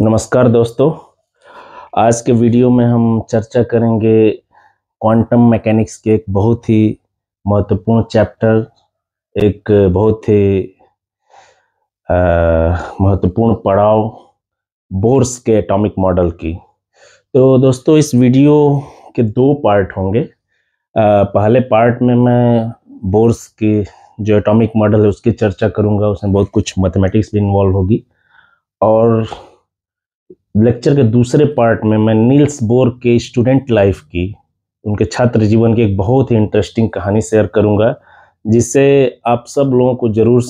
नमस्कार दोस्तों। आज के वीडियो में हम चर्चा करेंगे क्वांटम मैकेनिक्स के एक बहुत ही महत्वपूर्ण चैप्टर, एक बहुत ही महत्वपूर्ण पड़ाव, बोर्स के एटॉमिक मॉडल की। तो दोस्तों, इस वीडियो के दो पार्ट होंगे। पहले पार्ट में मैं बोर्स की जो एटॉमिक मॉडल है उसकी चर्चा करूंगा, उसमें बहुत कुछ मैथमेटिक्स भी इन्वॉल्व होगी। और लेक्चर के दूसरे पार्ट में मैं नील्स बोर के स्टूडेंट लाइफ की, उनके छात्र जीवन की एक बहुत ही इंटरेस्टिंग कहानी शेयर करूंगा, जिसे आप सब लोगों को जरूर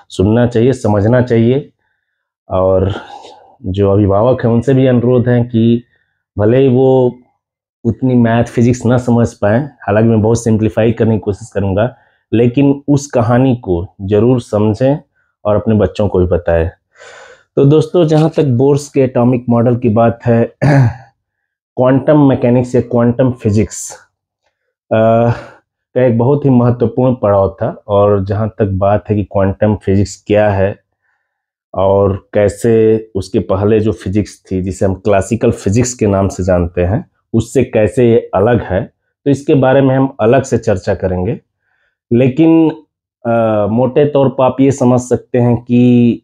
सुनना चाहिए, समझना चाहिए। और जो अभिभावक हैं उनसे भी अनुरोध है कि भले ही वो उतनी मैथ फिजिक्स ना समझ पाएँ, हालांकि मैं बहुत सिंप्लीफाई करने की कोशिश करूंगा, लेकिन उस कहानी को जरूर समझें और अपने बच्चों को भी बताएं। तो दोस्तों, जहाँ तक बोर्स के एटॉमिक मॉडल की बात है, क्वांटम मैकेनिक्स या क्वांटम फिजिक्स का एक बहुत ही महत्वपूर्ण पड़ाव था। और जहाँ तक बात है कि क्वांटम फिजिक्स क्या है और कैसे उसके पहले जो फिजिक्स थी, जिसे हम क्लासिकल फिजिक्स के नाम से जानते हैं, उससे कैसे ये अलग है, तो इसके बारे में हम अलग से चर्चा करेंगे। लेकिन मोटे तौर पर आप ये समझ सकते हैं कि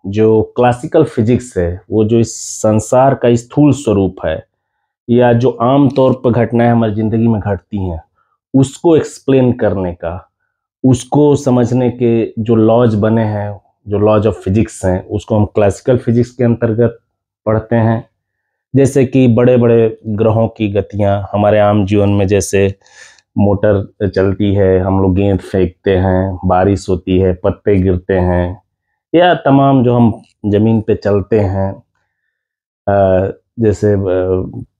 जो क्लासिकल फिजिक्स है वो जो इस संसार का स्थूल स्वरूप है, या जो आम तौर पर घटनाएं हमारी जिंदगी में घटती हैं उसको एक्सप्लेन करने का, उसको समझने के जो लॉज बने हैं, जो लॉज ऑफ फिजिक्स हैं, उसको हम क्लासिकल फिजिक्स के अंतर्गत पढ़ते हैं। जैसे कि बड़े बड़े ग्रहों की गतियां हमारे आम जीवन में, जैसे मोटर चलती है, हम लोग गेंद फेंकते हैं, बारिश होती है, पत्ते गिरते हैं, या तमाम जो हम जमीन पे चलते हैं, जैसे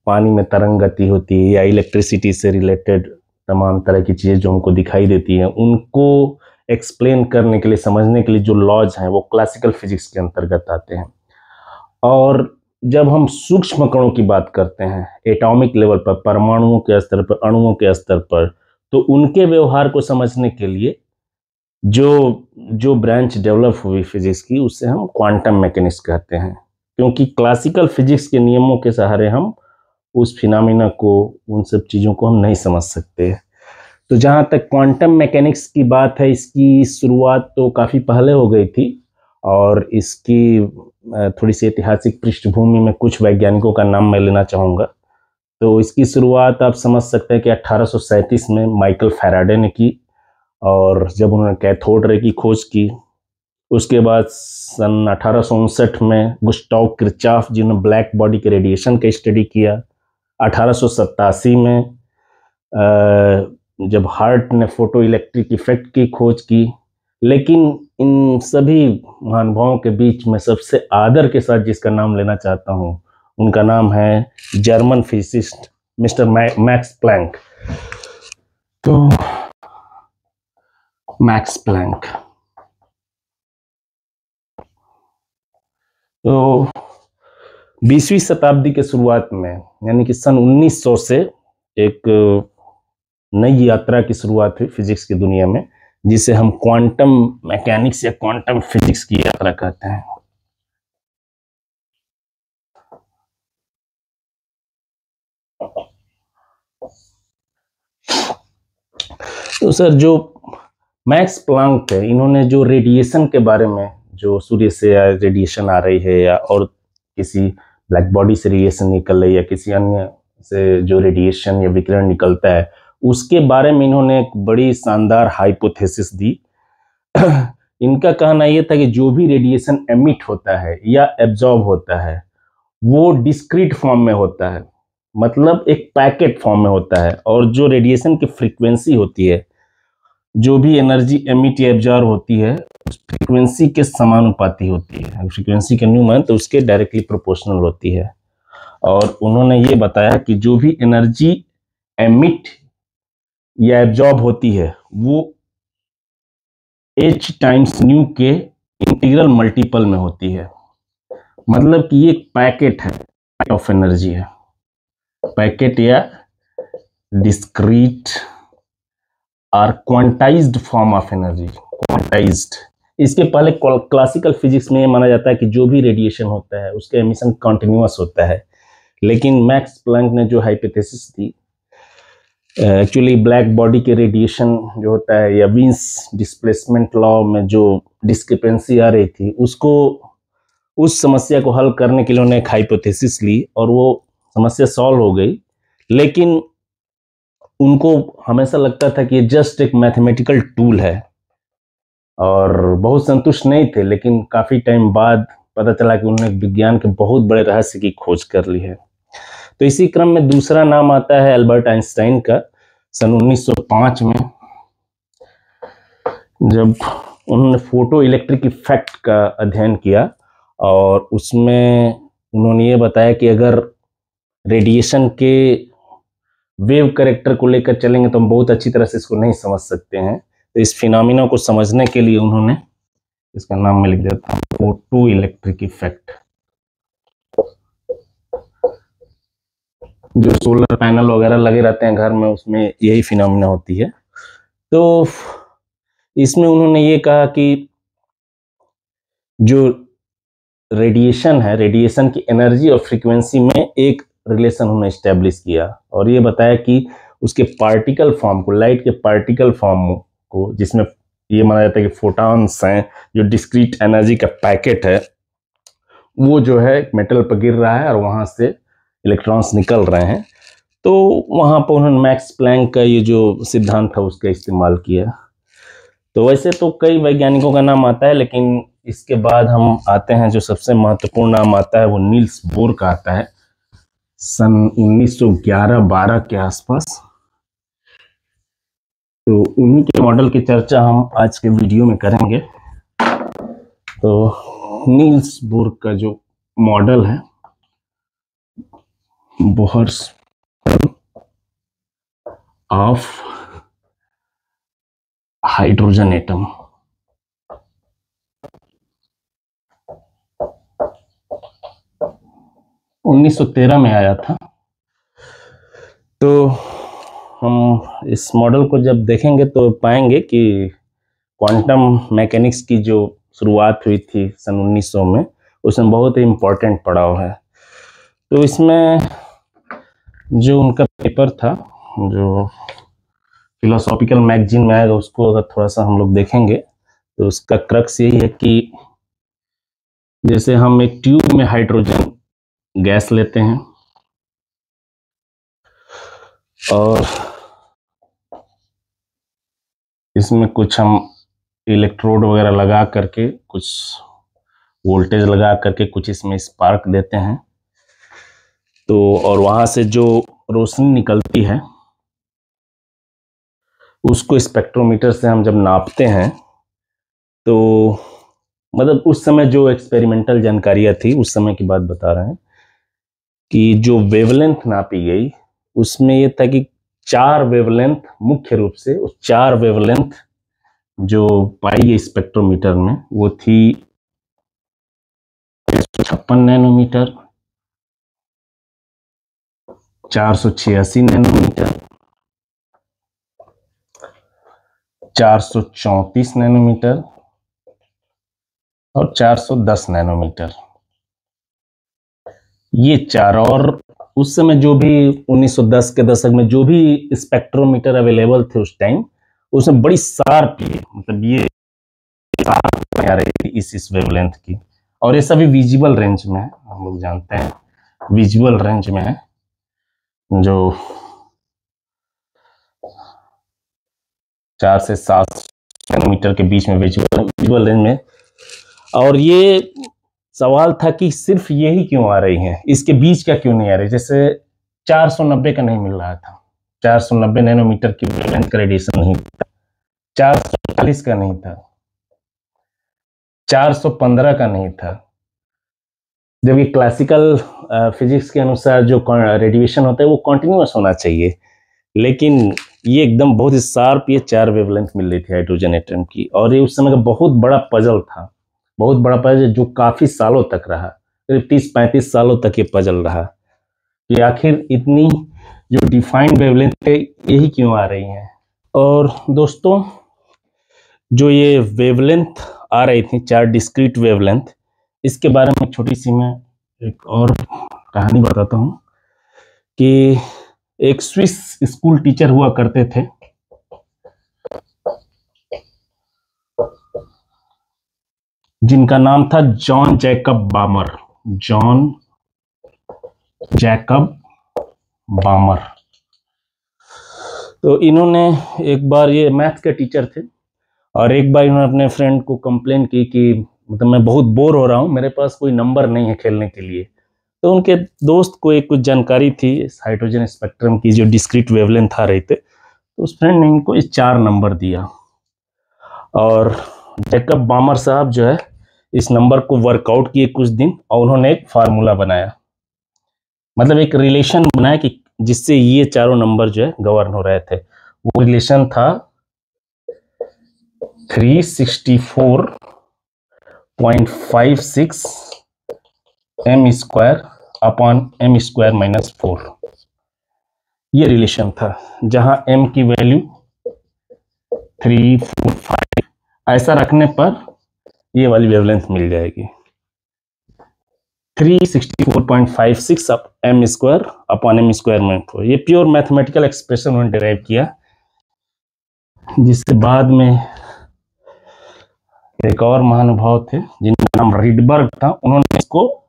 पानी में तरंग गति होती है, या इलेक्ट्रिसिटी से रिलेटेड तमाम तरह की चीज़ें जो हमको दिखाई देती हैं, उनको एक्सप्लेन करने के लिए, समझने के लिए जो लॉज हैं वो क्लासिकल फिजिक्स के अंतर्गत आते हैं। और जब हम सूक्ष्म कणों की बात करते हैं, एटॉमिक लेवल पर, परमाणुओं के स्तर पर, अणुओं के स्तर पर, तो उनके व्यवहार को समझने के लिए जो ब्रांच डेवलप हुई फिजिक्स की, उससे हम क्वांटम मैकेनिक्स कहते हैं। क्योंकि क्लासिकल फिजिक्स के नियमों के सहारे हम उस फिनोमेना को, उन सब चीज़ों को हम नहीं समझ सकते। तो जहाँ तक क्वांटम मैकेनिक्स की बात है, इसकी शुरुआत तो काफ़ी पहले हो गई थी। और इसकी थोड़ी सी ऐतिहासिक पृष्ठभूमि में कुछ वैज्ञानिकों का नाम मैं लेना चाहूँगा। तो इसकी शुरुआत आप समझ सकते हैं कि 1837 में माइकल फैराडे ने की। और जब उन्होंने कैथोड रे की खोज की, उसके बाद सन 1859 में गुस्टाव किरचॉफ जी ने ब्लैक बॉडी के रेडिएशन का स्टडी किया। 1887 में जब हार्ट ने फोटो इलेक्ट्रिक इफेक्ट की खोज की। लेकिन इन सभी महानुभावों के बीच में सबसे आदर के साथ जिसका नाम लेना चाहता हूँ, उनका नाम है German physicist mister Max Planck. तो मैक्स प्लैंक तो 20वीं शताब्दी के शुरुआत में, यानी कि सन 1900 से एक नई यात्रा की शुरुआत हुई फिजिक्स की दुनिया में, जिसे हम क्वांटम मैकेनिक्स या क्वांटम फिजिक्स की यात्रा कहते हैं। तो सर, जो मैक्स प्लैंक थे, इन्होंने जो रेडिएशन के बारे में, जो सूर्य से रेडिएशन आ रही है, या और किसी ब्लैक बॉडी से रेडिएशन निकल रही है, या किसी अन्य से जो रेडिएशन या विकिरण निकलता है, उसके बारे में इन्होंने एक बड़ी शानदार हाइपोथेसिस दी। इनका कहना यह था कि जो भी रेडिएशन एमिट होता है या एब्जॉर्ब होता है, वो डिस्क्रीट फॉर्म में होता है, मतलब एक पैकेट फॉर्म में होता है। और जो रेडिएशन की फ्रीक्वेंसी होती है, जो भी एनर्जी एमिट या एब्जॉर्ब होती है, उस फ्रीक्वेंसी के समानुपाती होती है। फ्रीक्वेंसी का न्यूमन तो उसके डायरेक्टली प्रोपोर्शनल होती है। और उन्होंने ये बताया कि जो भी एनर्जी एमिट या एब्जॉर्ब होती है, वो h टाइम्स न्यू के इंटीग्रल मल्टीपल में होती है। मतलब कि ये पैकेट है, ऑफ एनर्जी है, पैकेट या डिस्क्रीट और quantized form of energy. Quantized इसके पहले क्लासिकल फिजिक्स में ये माना जाता है कि जो भी रेडिएशन होता है उसका एमिशन कंटिन्यूअस होता है, लेकिन मैक्स प्लैंक ने जो हाइपोथेसिस दी, एक्चुअली ब्लैक बॉडी के रेडिएशन जो होता है या वीन्स डिस्प्लेसमेंट लॉ में जो डिस्क्रिपेंसी आ रही थी, उसको उस समस्या को हल करने के लिए उन्होंने एक हाइपोथेसिस ली और वो समस्या सॉल्व हो गई। लेकिन उनको हमेशा लगता था कि ये जस्ट एक मैथमेटिकल टूल है और बहुत संतुष्ट नहीं थे, लेकिन काफ़ी टाइम बाद पता चला कि उन्होंने विज्ञान के बहुत बड़े रहस्य की खोज कर ली है। तो इसी क्रम में दूसरा नाम आता है एल्बर्ट आइंस्टाइन का। सन 1905 में जब उन्होंने फोटो इलेक्ट्रिक इफेक्ट का अध्ययन किया और उसमें उन्होंने ये बताया कि अगर रेडिएशन के वेव कैरेक्टर को लेकर चलेंगे तो हम बहुत अच्छी तरह से इसको नहीं समझ सकते हैं। तो इस फिनोमिना को समझने के लिए उन्होंने, इसका नाम मैं लिख देता हूँ, फोटो इलेक्ट्रिक इफेक्ट। जो सोलर पैनल वगैरह लगे रहते हैं घर में, उसमें यही फिनोमिना होती है। तो इसमें उन्होंने ये कहा कि जो रेडिएशन है, रेडिएशन की एनर्जी और फ्रीक्वेंसी में एक रिलेशन उन्होंने एस्टेब्लिश किया और ये बताया कि उसके पार्टिकल फॉर्म को, लाइट के पार्टिकल फॉर्म को, जिसमें ये माना जाता है कि फोटॉन्स हैं, जो डिस्क्रीट एनर्जी का पैकेट है, वो जो है मेटल पर गिर रहा है और वहाँ से इलेक्ट्रॉन्स निकल रहे हैं। तो वहाँ पर उन्होंने मैक्स प्लैंक का ये जो सिद्धांत था उसका इस्तेमाल किया। तो वैसे तो कई वैज्ञानिकों का नाम आता है, लेकिन इसके बाद हम आते हैं, जो सबसे महत्वपूर्ण नाम आता है वो नील्स बोर का आता है, सन 1911-12 के आसपास। तो उन्हीं के मॉडल की चर्चा हम आज के वीडियो में करेंगे। तो नील्स बोर का जो मॉडल है, बोहर्स ऑफ हाइड्रोजन एटम, उन्नीस 1913 में आया था। तो हम इस मॉडल को जब देखेंगे तो पाएंगे कि क्वांटम मैकेनिक्स की जो शुरुआत हुई थी सन 1900 में, उसमें बहुत ही इम्पोर्टेंट पड़ाव है। तो इसमें जो उनका पेपर था, जो फिलोसॉफिकल मैगजीन में आएगा, उसको अगर थोड़ा सा हम लोग देखेंगे तो उसका क्रक्स यही है कि जैसे हम एक ट्यूब में हाइड्रोजन गैस लेते हैं और इसमें कुछ हम इलेक्ट्रोड वगैरह लगा करके, कुछ वोल्टेज लगा करके कुछ इसमें स्पार्क देते हैं। तो और वहाँ से जो रोशनी निकलती है उसको स्पेक्ट्रोमीटर से हम जब नापते हैं, तो मतलब उस समय जो एक्सपेरिमेंटल जानकारियाँ थी, उस समय की बात बता रहे हैं, कि जो वेवलेंथ नापी गई उसमें ये था कि 4 वेवलेंथ, मुख्य रूप से उस 4 वेवलेंथ जो पाई गई स्पेक्ट्रोमीटर में, वो थी 56 नैनोमीटर, 486 नैनोमीटर, 434 नैनोमीटर और 410 नैनोमीटर, ये 4। और उस समय जो भी 1910 के दशक में जो भी स्पेक्ट्रोमीटर अवेलेबल थे उस टाइम, उसमें बड़ी शार्प, मतलब ये शार्प आ रही थी इस वेवलेंथ की, और ये सभी विजिबल रेंज में है। हम लोग जानते हैं विजुअल रेंज में है, जो 4 से 7 नैनोमीटर के बीच में विजुअल रेंज में। और ये सवाल था कि सिर्फ यही क्यों आ रही हैं, इसके बीच का क्यों नहीं आ रही। जैसे 490 का नहीं मिल रहा था, 490 नैनोमीटर की वेवलेंथ का रेडिएशन नहीं था, 440 का नहीं था, 415 का नहीं था, जबकि क्लासिकल फिजिक्स के अनुसार जो रेडिएशन होता है वो कंटिन्यूअस होना चाहिए। लेकिन ये एकदम बहुत ही शार्प, ये 4 वेवलेंथ मिल रही थी हाइड्रोजन एटम की। और ये उस समय का बहुत बड़ा पजल था, बहुत बड़ा पजल, जो काफी सालों तक रहा, करीब 30-35 सालों तक ये पजल रहा कि आखिर इतनी जो डिफाइंड वेवलेंथ है यही क्यों आ रही हैं। और दोस्तों, जो ये वेवलेंथ आ रही थी 4 डिस्क्रीट वेवलेंथ। इसके बारे में छोटी सी मैं एक और कहानी बताता हूँ कि एक स्विस स्कूल टीचर हुआ करते थे, जिनका नाम था जॉन जैकब बामर। John Jacob बामर। तो इन्होंने एक बार, ये मैथ के टीचर थे, और एक बार इन्होंने अपने फ्रेंड को कंप्लेन की कि मतलब मैं बहुत बोर हो रहा हूँ, मेरे पास कोई नंबर नहीं है खेलने के लिए। तो उनके दोस्त को एक कुछ जानकारी थी हाइड्रोजन स्पेक्ट्रम की, जो डिस्क्रीट वेवलेंथ आ रही थे। तो उस फ्रेंड ने इनको इस 4 नंबर दिया, और जैकब बामर साहब जो है इस नंबर को वर्कआउट किए कुछ दिन, और उन्होंने एक फार्मूला बनाया, मतलब एक रिलेशन बनाया कि जिससे ये चारों नंबर जो है गवर्न हो रहे थे। वो रिलेशन था 364.56 m square upon m square minus 4। ये रिलेशन था, जहां m की वैल्यू 345, ऐसा रखने पर ये वाली वेवलेंथ मिल जाएगी, 364.56 m square upon m square minus 4। ये प्योर मैथमेटिकल एक्सप्रेशन उन्होंने डिराइव किया, जिससे बाद में एक और महानुभाव थे जिनका नाम रिडबर्ग था, उन्होंने इसको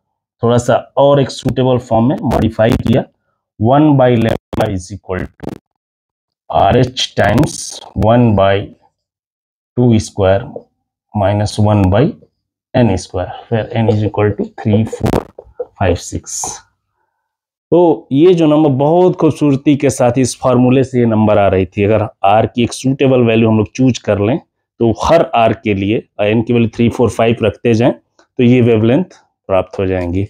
थोड़ा सा और एक सूटेबल फॉर्म में मॉडिफाई किया। 1 by lambda is equal to RH times 1 by 2 square minus 1 by n square, फिर n इज इक्वल टू 3456। तो ये जो नंबर बहुत खूबसूरती के साथ इस फार्मूले से ये नंबर आ रही थी। अगर r की एक सूटेबल वैल्यू हम लोग चूज कर लें तो हर r के लिए n की वैल्यू 345 रखते जाएं तो ये वेवलेंथ प्राप्त हो जाएंगी।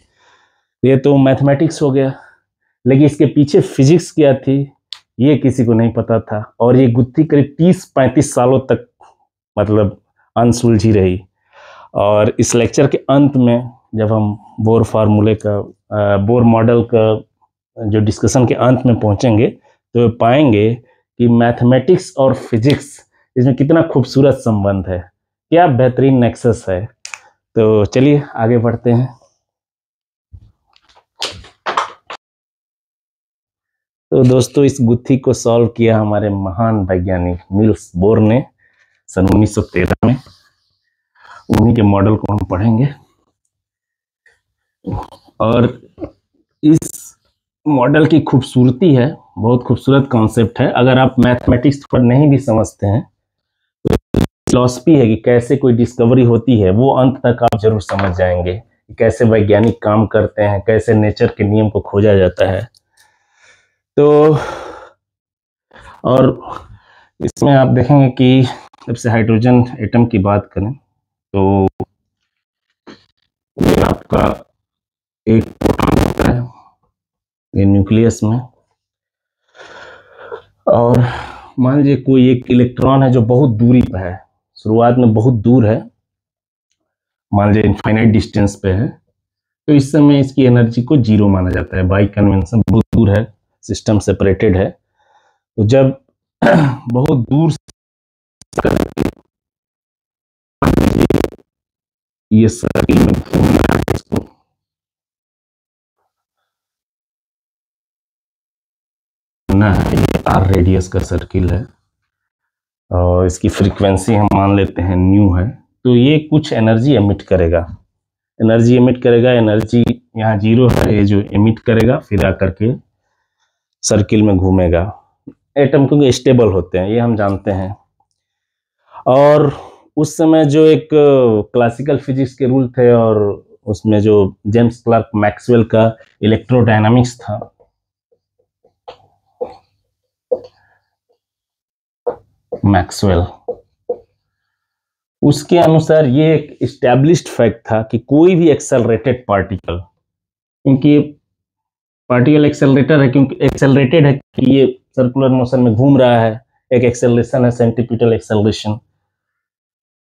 ये तो मैथमेटिक्स हो गया, लेकिन इसके पीछे फिजिक्स क्या थी ये किसी को नहीं पता था, और ये गुत्थी करीब 30-35 सालों तक मतलब अनसुलझी रही। और इस लेक्चर के अंत में जब हम बोर फार्मूले का बोर मॉडल का जो डिस्कशन के अंत में पहुंचेंगे तो पाएंगे कि मैथमेटिक्स और फिजिक्स, इसमें कितना खूबसूरत संबंध है, क्या बेहतरीन नेक्सस है। तो चलिए आगे बढ़ते हैं। तो दोस्तों, इस गुत्थी को सॉल्व किया हमारे महान वैज्ञानिक नील्स बोर ने सन 1913 में। उन्हीं के मॉडल को हम पढ़ेंगे, और इस मॉडल की खूबसूरती है, बहुत खूबसूरत कॉन्सेप्ट है। अगर आप मैथमेटिक्स पर नहीं भी समझते हैं तो फिलॉसफी है कि कैसे कोई डिस्कवरी होती है, वो अंत तक आप जरूर समझ जाएंगे। कैसे वैज्ञानिक काम करते हैं, कैसे नेचर के नियम को खोजा जाता है। तो और इसमें आप देखेंगे कि जब से हाइड्रोजन एटम की बात करें तो ये आपका एक प्रोटॉन होता है ये न्यूक्लियस में, और मान लीजिए कोई एक इलेक्ट्रॉन है जो बहुत दूरी पर है, शुरुआत में बहुत दूर है, मान लीजिए इनफाइनाइट डिस्टेंस पे है, तो इस समय इसकी एनर्जी को जीरो माना जाता है बाय कन्वेंशन। बहुत दूर है, सिस्टम सेपरेटेड है। तो जब बहुत दूर ये सर्किल में घूमना है, इसको घूमना है, ये आर रेडियस का सर्किल है, और इसकी फ्रीक्वेंसी हम मान लेते हैं न्यू है। तो ये कुछ एनर्जी एमिट करेगा, एनर्जी यहाँ जीरो है, ये जो एमिट करेगा फिर आकर के सर्किल में घूमेगा। एटम क्योंकि स्टेबल होते हैं ये हम जानते हैं। और उस समय जो एक क्लासिकल फिजिक्स के रूल थे, और उसमें जो जेम्स क्लर्क मैक्सवेल का इलेक्ट्रोडायनामिक्स था, मैक्सवेल, उसके अनुसार ये एक इस्टेब्लिश्ड फैक्ट था कि कोई भी एक्सेलरेटेड पार्टिकल, क्योंकि पार्टिकल एक्सेलरेटर है, क्योंकि एक्सेलरेटेड है कि ये सर्कुलर मोशन में घूम रहा है, एक एक्सेलरेशन है, सेंट्रीपिटल एक्सेलरेशन।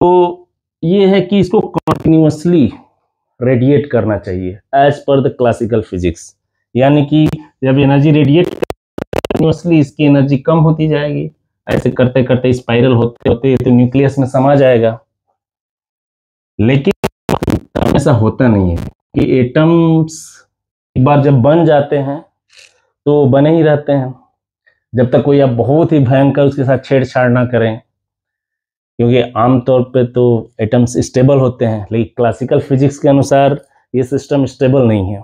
तो ये है कि इसको कंटिन्यूअसली रेडिएट करना चाहिए as per the classical physics, यानी कि जब एनर्जी रेडिएट कंटिन्यूअसली इसकी एनर्जी कम होती जाएगी, ऐसे करते करते स्पाइरल होते होते तो न्यूक्लियस में समा जाएगा। लेकिन ऐसा होता नहीं है कि एटम्स एक बार जब बन जाते हैं तो बने ही रहते हैं, जब तक कोई आप बहुत ही भयंकर उसके साथ छेड़छाड़ ना करें, क्योंकि आमतौर पे तो एटम्स स्टेबल होते हैं, लेकिन क्लासिकल फिजिक्स के अनुसार ये सिस्टम स्टेबल नहीं है।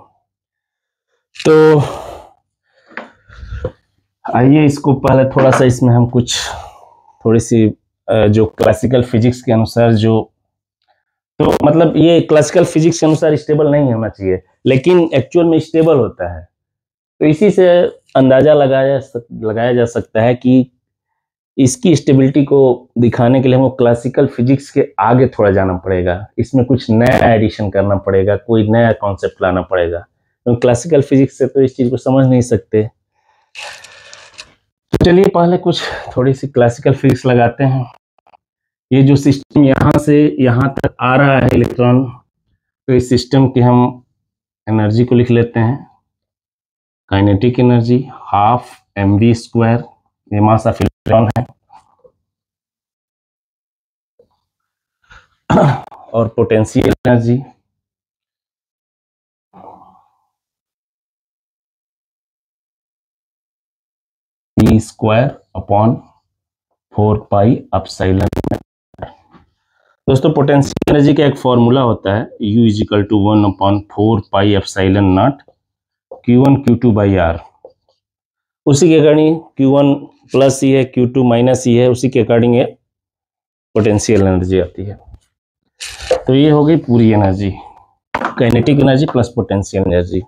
तो आइए इसको पहले थोड़ा सा इसमें हम कुछ थोड़ी सी जो क्लासिकल फिजिक्स के अनुसार जो, तो मतलब ये क्लासिकल फिजिक्स के अनुसार स्टेबल नहीं होना चाहिए, लेकिन एक्चुअल में स्टेबल होता है। तो इसी से अंदाजा लगाया जा सकता है कि इसकी स्टेबिलिटी को दिखाने के लिए हमको क्लासिकल फिजिक्स के आगे थोड़ा जाना पड़ेगा, इसमें कुछ नया एडिशन करना पड़ेगा, कोई नया कॉन्सेप्ट लाना पड़ेगा, क्योंकि क्लासिकल फिजिक्स से तो इस चीज को समझ नहीं सकते। तो चलिए पहले कुछ थोड़ी सी क्लासिकल फिजिक्स लगाते हैं। ये जो सिस्टम यहाँ से यहाँ तक आ रहा है इलेक्ट्रॉन, तो इस सिस्टम की हम एनर्जी को लिख लेते हैं, काइनेटिक एनर्जी हाफ mv², ये मास ऑफ इलेक्ट्रॉन है, और पोटेंशियल एनर्जी E²/4πε0। दोस्तों पोटेंशियल एनर्जी का एक फॉर्मूला होता है U = 1/4πε0 Q1 Q2/R। उसी के अकॉर्डिंग Q1 प्लस ही है, Q2 माइनस ही है, उसी के अकॉर्डिंग ये पोटेंशियल एनर्जी आती है। तो ये हो गई पूरी energy, kinetic energy plus potential energy.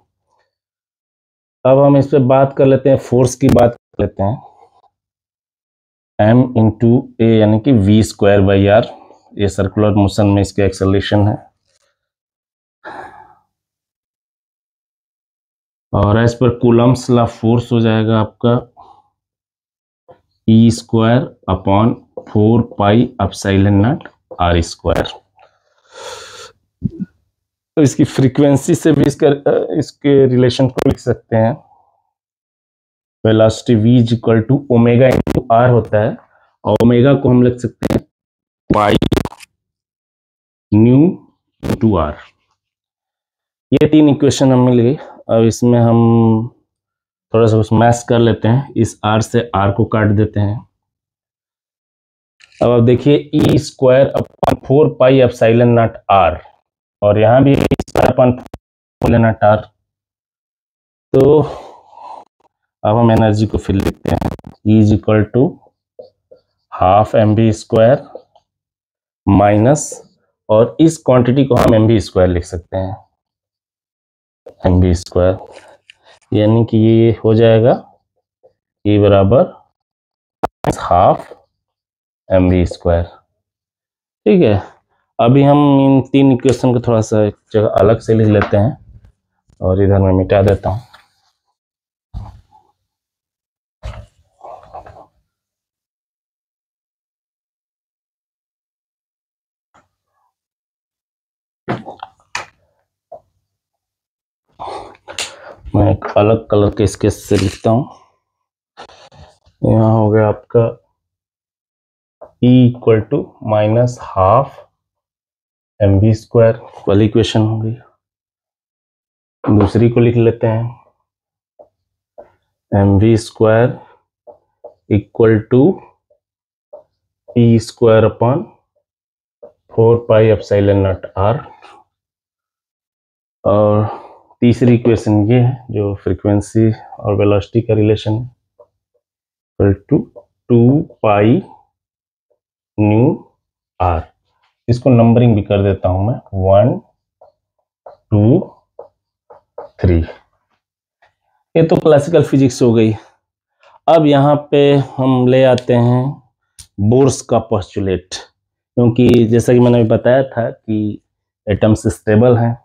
अब हम इस पे बात कर लेते हैं, फोर्स की बात कर लेते हैं, m × a यानी कि v²/r, ये सर्कुलर मोशन में इसका एक्सेलरेशन है, और as per Coulomb's law force हो जाएगा आपका E²/4πε0r²। तो इसकी फ्रीक्वेंसी से भी इसके रिलेशन को लिख सकते हैं, वेलोसिटी v = ω/r होता है, और ओमेगा को हम लिख सकते हैं π/r। ये 3 इक्वेशन हमें मिल गई। अब इसमें हम थोड़ा सा कुछ मैथ कर लेते हैं, इस r से r को काट देते हैं। अब आप देखिए E²/4πε0r, और यहाँ भी E²/4πε0r। तो अब हम एनर्जी को फिर लिखते हैं, E = ½ mv² माइनस, और इस क्वांटिटी को हम mv² लिख सकते हैं, mv², यानी कि ये हो जाएगा E = ½ mv²। ठीक है, अभी हम इन 3 इक्वेशन को थोड़ा सा एक जगह अलग से लिख लेते हैं, और इधर मैं मिटा देता हूँ। मैं एक अलग कलर के स्केच से लिखता हूँ। यहाँ हो गया आपका E = -½ mv² वाली इक्वेशन हो गई। दूसरी को लिख लेते हैं, mv² = E²/4πε0r। और तीसरी इक्वेशन ये है जो फ्रीक्वेंसी और वेलोसिटी का रिलेशन है, =2πμr। इसको नंबरिंग भी कर देता हूं मैं, 1 2 3। ये तो क्लासिकल फिजिक्स हो गई। अब यहाँ पे हम ले आते हैं बोर्स का पोस्टुलेट, क्योंकि जैसा कि मैंने बताया था कि एटम्स स्टेबल हैं,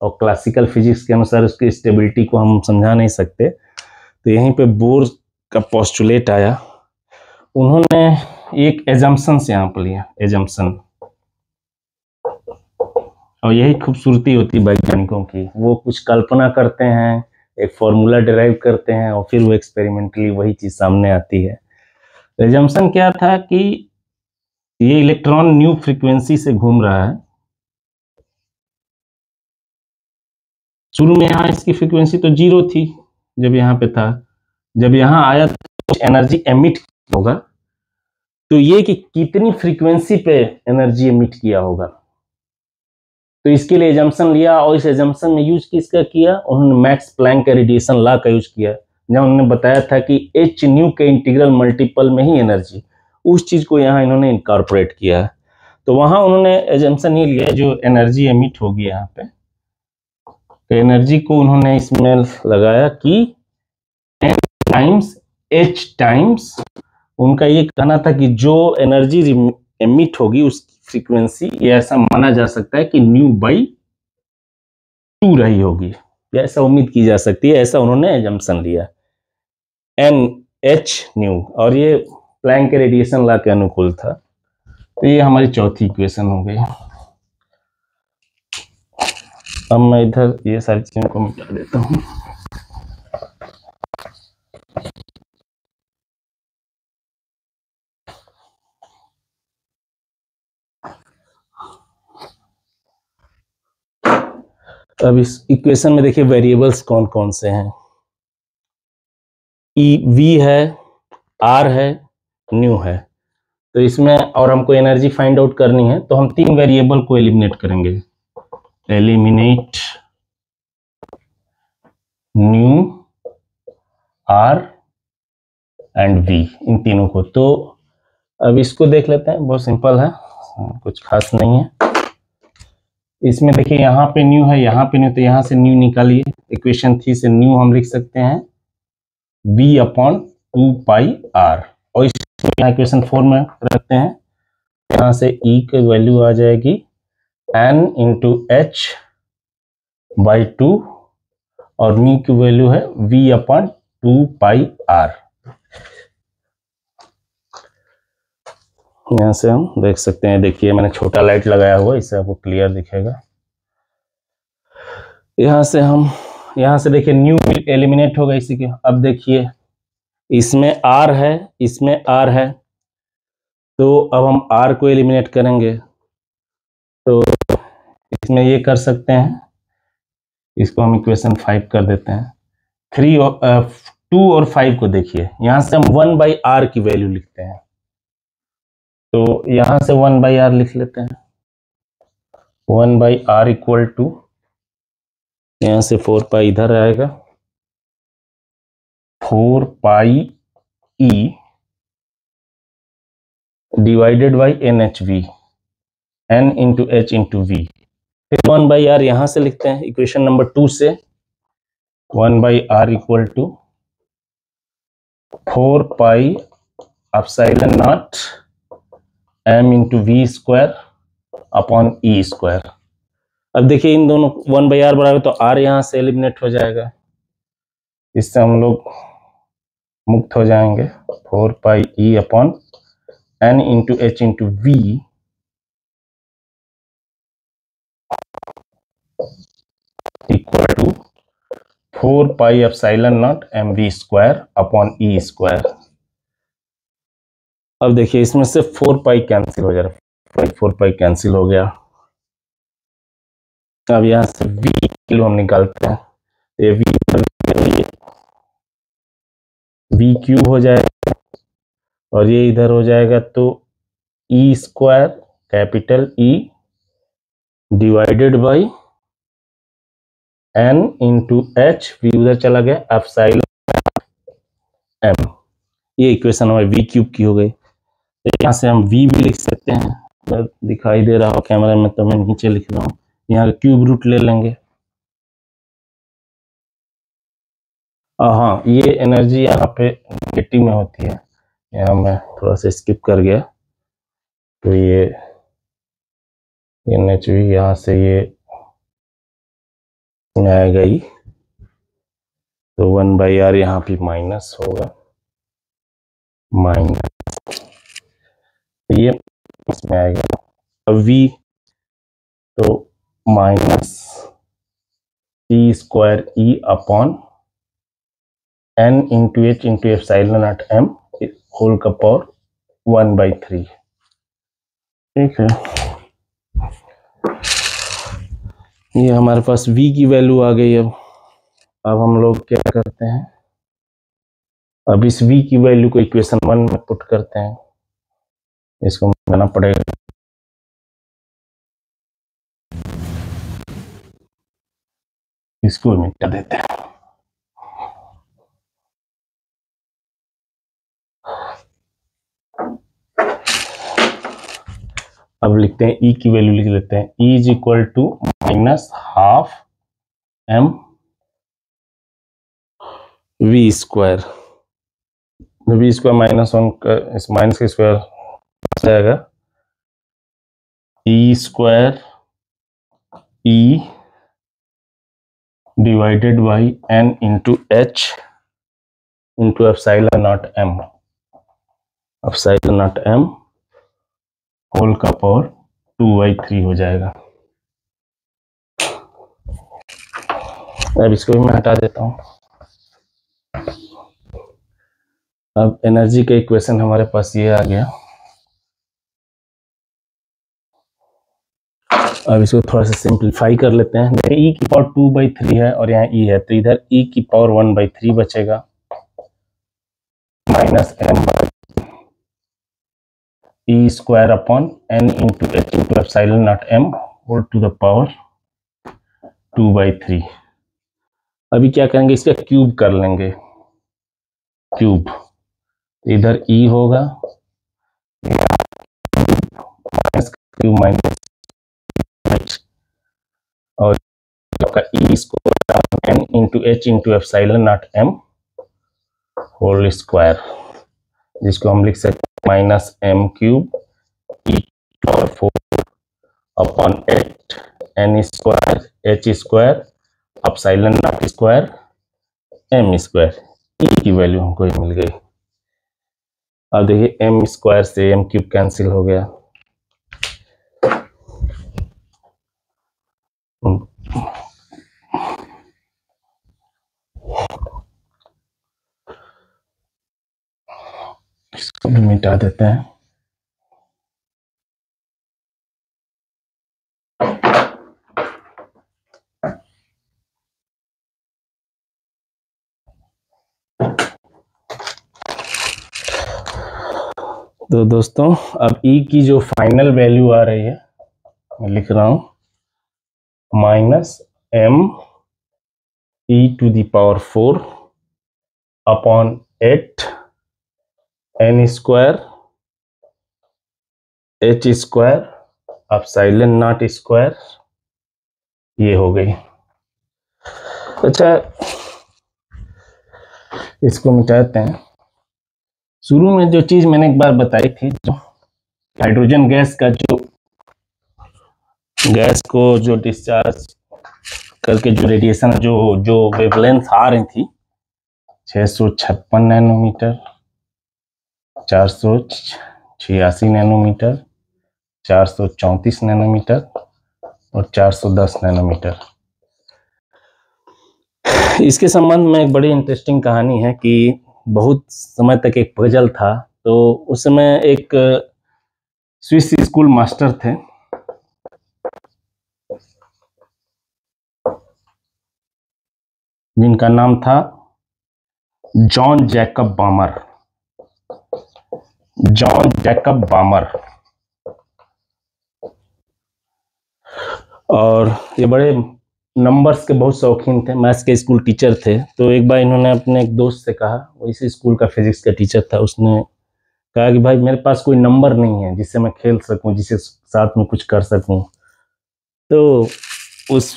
और क्लासिकल फिजिक्स के अनुसार उसकी स्टेबिलिटी को हम समझा नहीं सकते। तो यहीं पे बोर्स का पोस्टुलेट आया, उन्होंने एक एजम्पशन से यहाँ पर लिया, एजम्पशन, और यही खूबसूरती होती है वैज्ञानिकों की, वो कुछ कल्पना करते हैं, एक फॉर्मूला डिराइव करते हैं, और फिर वो एक्सपेरिमेंटली वही चीज सामने आती है। एजम्पशन क्या था कि ये इलेक्ट्रॉन न्यू फ्रीक्वेंसी से घूम रहा है, शुरू में यहाँ इसकी फ्रीक्वेंसी तो 0 थी जब यहाँ पे था, जब यहाँ आया तो एनर्जी एमिट होगा, तो ये कि कितनी फ्रीक्वेंसी पे एनर्जी एमिट किया होगा, तो इसके लिए एजम्पशन लिया और इस एजम्पशन में यूज किसका किया, उन्होंने मैक्स प्लैंक का रेडिएशन लॉ का यूज किया, जहाँ उन्होंने बताया था कि एच न्यू के इंटीग्रल मल्टीपल में ही एनर्जी, उस चीज को यहाँ इन्होंने इनकॉर्पोरेट किया। तो वहां उन्होंने एजम्पशन ये लिया जो एनर्जी एमिट होगी यहाँ पे, तो एनर्जी को उन्होंने इसमें लगाया कि n टाइम्स h टाइम्स, उनका ये कहना था कि जो एनर्जी एमिट होगी उसकी फ्रीक्वेंसी ये ऐसा माना जा सकता है कि न्यू बाई 2 रही होगी, या ऐसा उम्मीद की जा सकती है, ऐसा उन्होंने एजम्पशन लिया एन एच न्यू, और ये प्लैंक के रेडिएशन लॉ के अनुकूल था। तो ये हमारी चौथी इक्वेशन हो गई। अब मैं इधर ये सारी चीजों को मिटा देता हूँ। अब इस इक्वेशन में देखिए वेरिएबल्स कौन कौन से हैं, वी है, आर है, न्यू है। तो इसमें और हमको एनर्जी फाइंड आउट करनी है, तो हम 3 वेरिएबल को एलिमिनेट करेंगे, eliminate nu, R and V, इन तीनों को। तो अब इसको देख लेते हैं, बहुत सिंपल है, कुछ खास नहीं है। इसमें देखिए यहाँ पे न्यू है, यहाँ पे न्यू, तो यहाँ से न्यू निकालिए, इक्वेशन 3 से न्यू हम लिख सकते हैं v/2πr, और इसको इक्वेशन 4 में रखते हैं, यहाँ से e की वैल्यू आ जाएगी n इंटू एच बाई 2, और न्यू की वैल्यू है v/2πr। यहाँ से हम देख सकते हैं, देखिए मैंने छोटा लाइट लगाया हुआ, इससे आपको क्लियर दिखेगा। यहाँ से देखिए न्यू एलिमिनेट होगा इसी के। अब देखिए इसमें R है, इसमें R है, तो अब हम R को एलिमिनेट करेंगे, तो इसमें ये कर सकते हैं, इसको हम इक्वेशन 5 कर देते हैं। 2 और 5 को देखिए, यहाँ से हम 1/r की वैल्यू लिखते हैं, तो यहाँ से 1/r लिख लेते हैं, 1/r इक्वल टू, यहाँ से 4 पाई इधर आएगा, 4 pi e divided by NHV, n into H into V. फिर 1/r यहाँ से लिखते हैं इक्वेशन नंबर 2 से, 1/r equal to 4 pi epsilon naught m into V square upon E square. अब देखिए इन दोनों 1/r बराबर, तो r यहाँ से एलिमिनेट हो जाएगा, इससे हम लोग मुक्त हो जाएंगे। 4 pi e upon n into H into V equal to 4 pi epsilon naught M V square upon E square. अब देखिए इसमें से 4 पाई कैंसिल हो जाएगा, 4 पाई कैंसिल हो गया। अब यहाँ से v किलो हम निकालते हैं, ये v क्यूब हो जाएगा, और ये इधर हो जाएगा, तो e square capital E divided by n into h, v उधर चला गया, एप्सिलॉन m। ये इक्वेशन हमारी v क्यूब की हो गई। तो यहाँ से हम v भी लिख सकते हैं, दिखाई दे रहा हो कैमरा में, तो मैं नीचे लिख रहा हूँ, यहाँ का क्यूब रूट ले लेंगे। हाँ, ये एनर्जी यहाँ पे नेगेटिव में होती है, यहाँ मैं थोड़ा सा स्किप कर गया, तो ये NHV यहाँ से ये आएगा ही, तो 1/r यहाँ पे माइनस होगा, माइनस, ये इसमें आएगा। अब v तो minus e square e upon n into H into epsilon naught m whole का पावर 1/3। ठीक है, ये हमारे पास v की वैल्यू आ गई। अब हम लोग क्या करते हैं, अब इस v की वैल्यू को इक्वेशन 1 में पुट करते हैं। इसको मिटाना पड़ेगा। इसको मिटा देते हैं। अब लिखते हैं e की वैल्यू लिख लेते हैं। e is equal to minus half m v square. v square minus 1 का इस माइनस का स्क्वायर जाएगा e square e divided by n into h into epsilon naught m, epsilon naught m whole का power 2/3 हो जाएगा। अब इसको भी मैं हटा देता हूँ। अब एनर्जी का इक्वेशन हमारे पास ये आ गया। अब इसको थोड़ा सा सिंप्लीफाई कर लेते हैं। देखिए e की पावर 2/3 है और यहाँ e है, तो इधर e की पावर 1/3 बचेगा minus m e square upon n into h into epsilon naught m whole to the power 2/3। अभी क्या करेंगे, इसका क्यूब कर लेंगे। क्यूब इधर e होगा माइनस क्यूब माइनस h और आपका e square n into h into epsilon naught m whole square, जिसको हम लिख सकते हैं minus m cube e power 4 upon 8 n square h square epsilon naught square m square. e की value हमको ये मिल गई। अब देखिए m स्क्वायर से m क्यूब कैंसिल हो गया। इसको भी मिटा देते हैं। तो दोस्तों अब e की जो फाइनल वैल्यू आ रही है, मैं लिख रहा हूं minus m e to the power 4 upon 8 n square h square epsilon naught square, ये हो गई। अच्छा इसको मिटाते हैं। शुरू में जो चीज मैंने एक बार बताई थी, जो हाइड्रोजन गैस का जो गैस को जो डिस्चार्ज करके जो रेडिएशन जो वेवलेंथ आ रही थी 656 नैनोमीटर, 486 नैनोमीटर, 434 नैनोमीटर और 410 नैनोमीटर। इसके संबंध में एक बड़ी इंटरेस्टिंग कहानी है कि बहुत समय तक एक पजल था। तो उस समय एक स्विस स्कूल मास्टर थे, जिनका नाम था जॉन जैकब बामर। John Jacob बामर। और ये बड़े नंबर्स के बहुत शौकीन थे, मैथ्स के स्कूल टीचर थे। तो एक बार इन्होंने अपने एक दोस्त से कहा, वो इसी स्कूल का फिजिक्स का टीचर था, उसने कहा कि भाई मेरे पास कोई नंबर नहीं है जिससे मैं खेल सकूं, जिसके साथ में कुछ कर सकूं। तो उस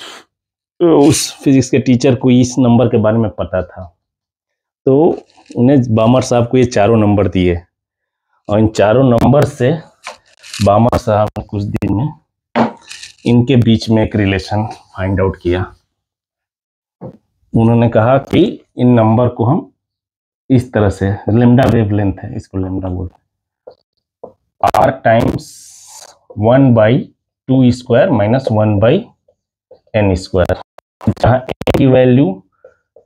फिजिक्स के टीचर को इस नंबर के बारे में पता था, तो उन्हें बामर साहब को ये चारों नंबर दिए और इन चारों नंबर से बामर साहब ने कुछ दिन में इनके बीच में एक रिलेशन फाइंड आउट किया। उन्होंने कहा कि इन नंबर को हम इस तरह से, लैम्डा वेवलेंथ है, इसको लैम्डा बोलते हैं, r times 1/2 square minus 1/n square, जहां n की वैल्यू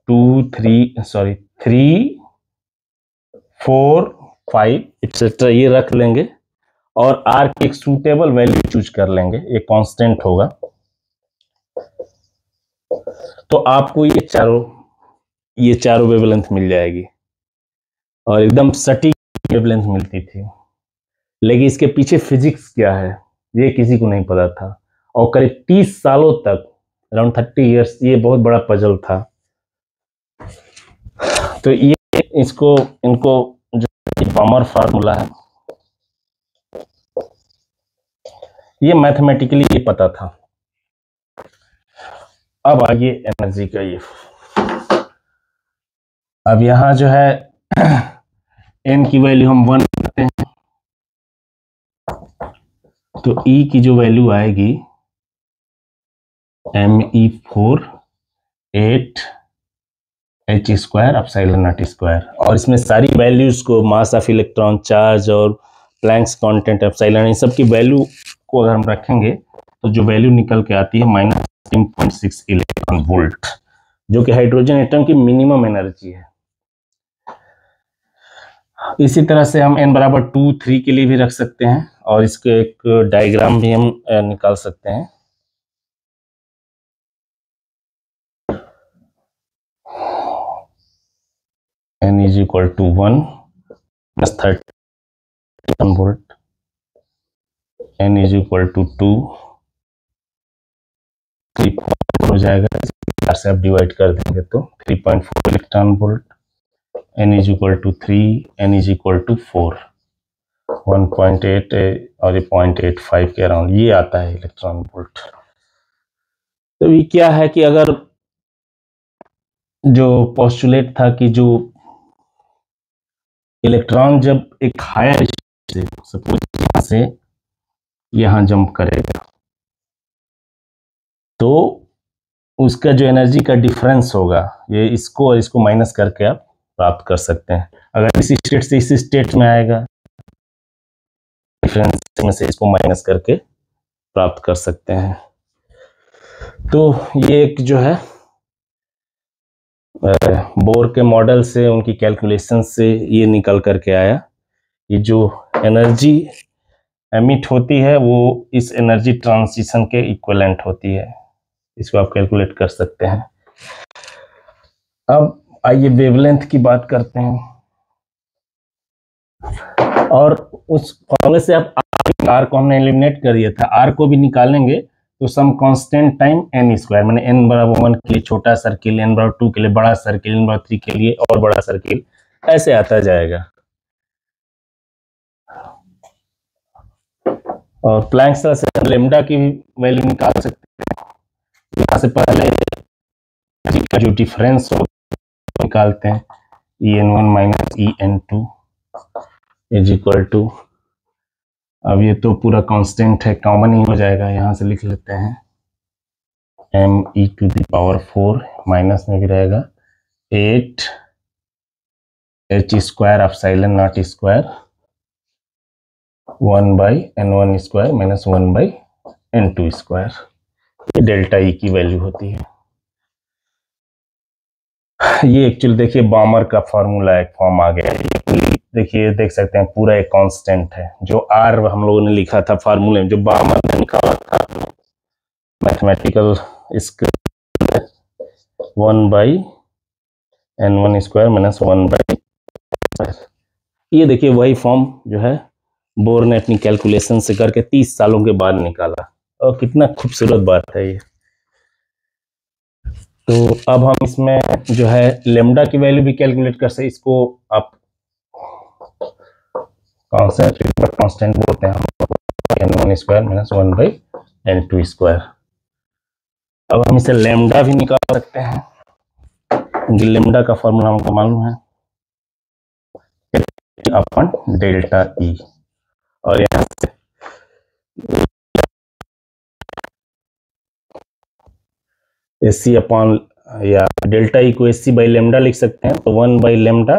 3, 4, 5 एक्सेट्रा ये रख लेंगे और r की एक सूटेबल वैल्यू चूज कर लेंगे, ये कांस्टेंट होगा। तो आपको ये चारों वेवलेंथ मिल जाएगी और एकदम सटीक वेवलेंथ मिलती थी। लेकिन इसके पीछे फिजिक्स क्या है ये किसी को नहीं पता था, और करीब 30 सालों तक, अराउंड 30 इयर्स, ये बहुत बड़ा पजल था। तो ये इनको जो बामर फार्मूला है, ये मैथमेटिकली ये पता था। अब आइए एनर्जी का ये, अब यहां जो है n की वैल्यू हम 1 करते हैं, तो E की जो वैल्यू आएगी me4 8 h square epsilon naught square, और इसमें सारी वैल्यूज को, मास ऑफ इलेक्ट्रॉन, चार्ज और प्लैंक्स कांस्टेंट, एप्सिलॉन, इन सब की वैल्यू को अगर हम रखेंगे तो जो वैल्यू निकल के आती है -10.6 इलेक्ट्रॉन वोल्ट, जो कि हाइड्रोजन एटम की मिनिमम एनर्जी है। इसी तरह से हम n बराबर 2, 3 के लिए भी रख सकते हैं, और इसके एक डायग्राम भी हम निकाल सकते हैं। n is equal to 1 plus 30 volt, n is equal to 2, 3 हो जाएगा, 4 से आप डिवाइड कर देंगे तो 3.4 electron volt, n is equal to 3, n is equal to 4, 1.8 और ये 0.85 के अराउंड ये आता है इलेक्ट्रॉन वोल्ट। तो ये क्या है कि अगर जो पोस्टुलेट था कि जो इलेक्ट्रॉन जब एक हायर से, सपोज यहां से यहां जंप करेगा, तो उसका जो एनर्जी का डिफरेंस होगा, ये इसको और इसको माइनस करके आप प्राप्त कर सकते हैं। अगर इस स्टेट से इस स्टेट में आएगा, डिफरेंस में से इसको माइनस करके प्राप्त कर सकते हैं। तो ये एक जो है बोर के मॉडल से, उनकी कैलकुलेशन से ये निकल करके आया, ये जो एनर्जी एमिट होती है वो इस एनर्जी ट्रांजिशन के इक्विवेलेंट होती है। इसको आप कैलकुलेट कर सकते हैं। अब आइए वेवलेंथ की बात करते हैं, और उस फॉर्मूले से आप आर को हमने एलिमिनेट कर दिया था, आर को भी निकालेंगे तो some constant time n square, मैंने n बराबर 1 के लिए छोटा सर्किल, n बराबर 2 के लिए बड़ा सर्किल, n बराबर 3 के लिए और बड़ा सर्किल, ऐसे आता जाएगा। और प्लैंक्स लॉ से लेमडा की भी वैल्यू निकाल सकते हैं। यहाँ से पहले का जो डिफरेंस हो निकालते हैं, En1 minus En2 is equal to, अब ये तो पूरा कांस्टेंट है, कॉमन ही हो जाएगा, यहाँ से लिख लेते हैं me⁴ माइनस में भी रहेगा 8 h square epsilon naught square 1/n1 square minus 1/n2 square, ये डेल्टा ई की वैल्यू होती है। ये एक्चुअली देखिए बामर का फॉर्मूला एक फॉर्म आ गया है। देखिए देख सकते हैं पूरा एक कांस्टेंट है, जो आर हम लोगों ने लिखा था फार्मूले में, जो बामर ने निकाला था मैथमेटिकल, इसका 1/n1 स्क्वायर माइनस 1/, ये देखिए वही फॉर्म जो है बोर ने अपनी कैलकुलेशन से करके 30 सालों के बाद निकाला, और कितना खूबसूरत बात है ये। तो अब हम इसमें जो है लेमडा की वैल्यू भी कैलकुलेट कर सकते, इसको आप कांस्टेंट बोलते हैं n1 square minus 1/n2 square. अब हम इसे लेमडा भी निकाल सकते हैं, क्योंकि लेमडा का फॉर्मूला हमको मालूम है, अपन डेल्टा ई, और यहाँ से एसी अपॉन, या डेल्टा ई को एसी बाई लेमडा लिख सकते हैं, तो 1/लेमडा,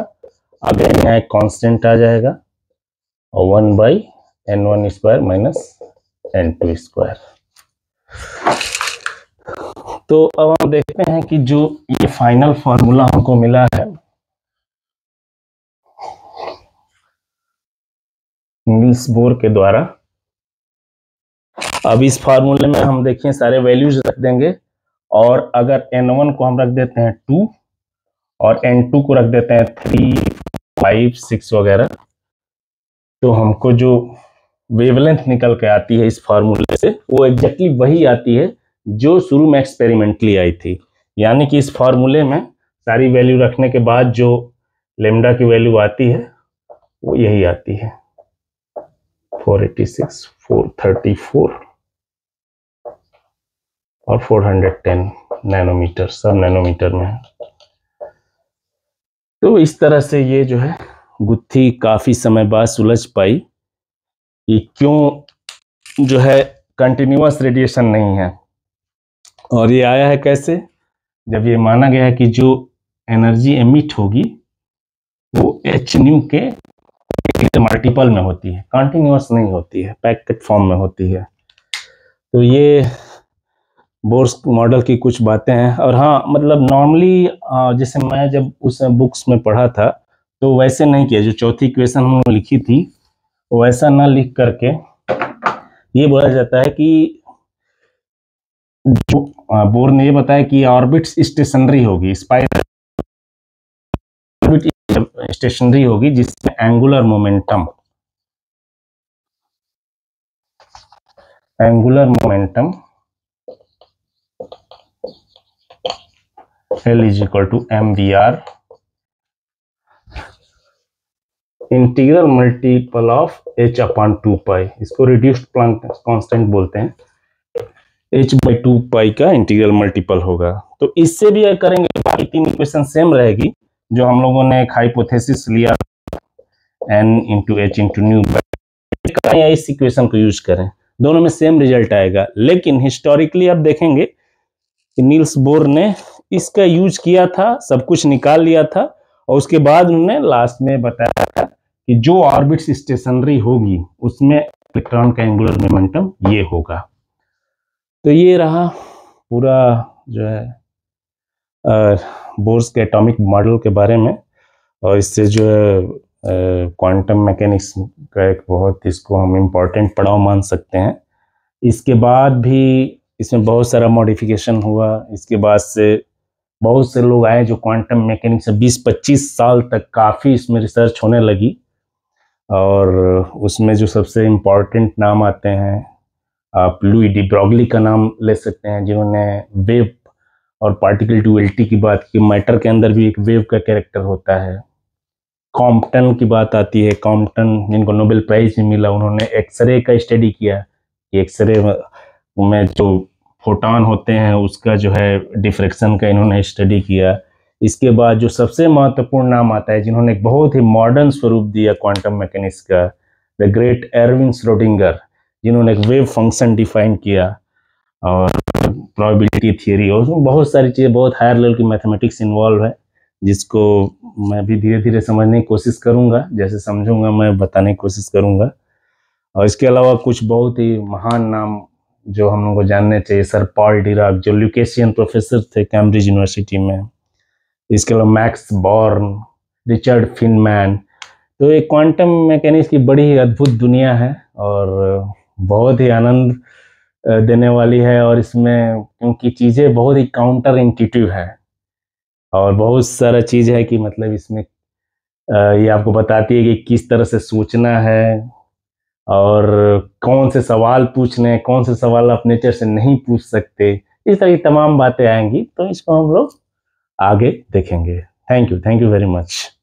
अब यहाँ एक कांस्टेंट आ जाएगा, और 1/n1 square minus n2 square. तो अब हम देखते हैं कि जो ये फाइनल फॉर्मूला हमको मिला है नील्स बोर के द्वारा, अब इस फार्मूले में हम देखिए सारे वैल्यूज रख देंगे, और अगर n1 को हम रख देते हैं 2 और n2 को रख देते हैं 3, 5, 6 वगैरह, तो हमको जो वेवलेंथ निकल के आती है इस फार्मूले से वो एग्जैक्टली वही आती है जो शुरू में एक्सपेरिमेंटली आई थी। यानी कि इस फार्मूले में सारी वैल्यू रखने के बाद जो लेमडा की वैल्यू आती है वो यही आती है, 486, 434 और 410 नैनोमीटर, सब नैनोमीटर में है। तो इस तरह से ये जो है गुत्थी काफी समय बाद सुलझ पाई कि क्यों जो है कंटिन्यूअस रेडिएशन नहीं है। और ये आया है कैसे, जब ये माना गया है कि जो एनर्जी एमिट होगी वो एच न्यू के मल्टीपल में होती है, कंटिन्यूअस नहीं होती है, पैकेट फॉर्म में होती है। तो ये बोर्स मॉडल की कुछ बातें हैं। और हाँ, मतलब नॉर्मली जैसे मैं जब उस बुक्स में पढ़ा था तो वैसे नहीं किया, जो चौथी इक्वेशन हमने लिखी थी वैसा ना लिख करके ये बोला जाता है कि जो बोर ने ये बताया कि ऑर्बिट स्टेशनरी होगी, स्पाइरल ऑर्बिट स्टेशनरी होगी जिसमें angular momentum L is equal to mvr integral multiple of h upon 2 पाई, इसको रिड्यूस्ड प्लैंक कांस्टेंट बोलते हैं, h/2 पाई का इंटीग्रल मल्टीपल होगा। तो इससे भी करेंगे, बाकी तीन इक्वेशन सेम रहेगी जो हम लोगों ने एक हाइपोथेसिस लिया n into H into new, या इस इक्वेशन को यूज करें, दोनों में सेम रिजल्ट आएगा। लेकिन हिस्टोरिकली आप देखेंगे कि नील्स बोर ने इसका यूज किया था, सब कुछ निकाल लिया था और उसके बाद उन्होंने लास्ट में बताया था कि जो ऑर्बिट्स स्टेशनरी होगी उसमें इलेक्ट्रॉन का एंगुलर मोमेंटम ये होगा। तो ये रहा पूरा जो है बोर्स के एटॉमिक मॉडल के बारे में, और इससे जो है क्वांटम मैकेनिक्स का एक बहुत, इसको हम इम्पोर्टेंट पड़ाव मान सकते हैं। इसके बाद भी इसमें बहुत सारा मॉडिफिकेशन हुआ, इसके बाद से बहुत से लोग आए जो क्वांटम मैकेनिक्स से 20-25 साल तक काफ़ी इसमें रिसर्च होने लगी। और उसमें जो सबसे इम्पोर्टेंट नाम आते हैं, आप लुई डी ब्रॉगली का नाम ले सकते हैं, जिन्होंने वेव और पार्टिकल ड्यूअलिटी की बात की, मैटर के अंदर भी एक वेव का कैरेक्टर होता है। कॉम्पटन की बात आती है, कॉम्पटन जिनको नोबेल प्राइज भी मिला, उन्होंने एक्सरे का स्टडी किया कि एक्सरे में जो फोटॉन होते हैं उसका जो है डिफ्रैक्शन का इन्होंने स्टडी किया। इसके बाद जो सबसे महत्वपूर्ण नाम आता है, जिन्होंने एक बहुत ही मॉडर्न स्वरूप दिया क्वांटम मैकेनिक्स का, द ग्रेट एरविन श्रोडिंगर, जिन्होंने एक वेव फंक्शन डिफाइन किया और प्रोबेबिलिटी थियरी, और उसमें बहुत सारी चीज़ें, बहुत हायर लेवल की मैथमेटिक्स इन्वॉल्व है, जिसको मैं भी धीरे धीरे समझने की कोशिश करूंगा, जैसे समझूंगा मैं बताने की कोशिश करूंगा। और इसके अलावा कुछ बहुत ही महान नाम जो हम लोगों को जानने चाहिए, सर पॉल डिराक जो ल्यूकेशियन प्रोफेसर थे कैम्ब्रिज यूनिवर्सिटी में, इसके अलावा मैक्स बॉर्न, रिचर्ड फिनमैन। तो एक क्वांटम मैकेनिक्स की बड़ी ही अद्भुत दुनिया है और बहुत ही आनंद देने वाली है। और इसमें क्योंकि चीज़ें बहुत ही काउंटर इंट्यूटिव है और बहुत सारा चीज़ है कि मतलब इसमें ये आपको बताती है कि किस तरह से सोचना है और कौन से सवाल पूछने हैं, कौन से सवाल आप नेचर से नहीं पूछ सकते, इस तरह की तमाम बातें आएंगी। तो इसको हम लोग आगे देखेंगे। Thank you very much.